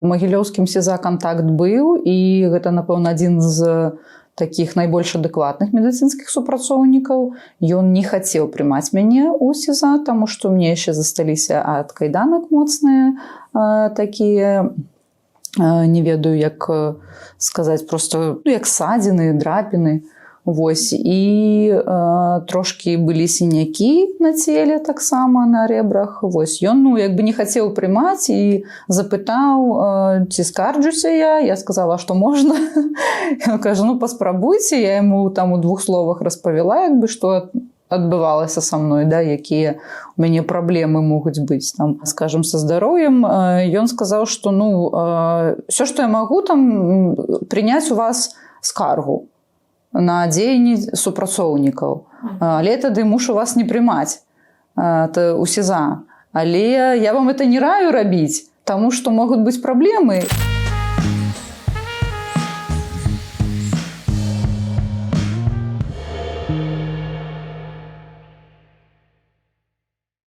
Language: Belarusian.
У магілёўскім СІЗА кантакт быў, і гэта, напэўна, адзін з такіх найбольш адэкватных медыцынскіх супрацоўнікаў. Ён не хацеў прымаць мяне ў СІЗА, таму што мне яшчэ засталіся ад кайданак моцныя такія, не ведаю, як сказаць, просто як ссадзіны, драпіны. Вось, і трошкі былі сінякі на целе таксама, на рэбрах. Вось, ён, як бы не хацеў прымаць і запытаў, ці скарджуся я. Я сказала, што можна. Ён кажа, паспрабуйце. Я яму там у 2 словах распавяла, як бы, што адбывалася са мной, да, якія у мяне праблемы могуць быць, там, скажем, са здароўем. Ён сказаў, што, ўсё, што я магу, там, прыняць у вас скаргу на дзеянні супрацоўнікаў. Але тады мушу вас не прымаць у СІЗА. Але я вам это не раю рабіць, таму што могуць быць праблемы.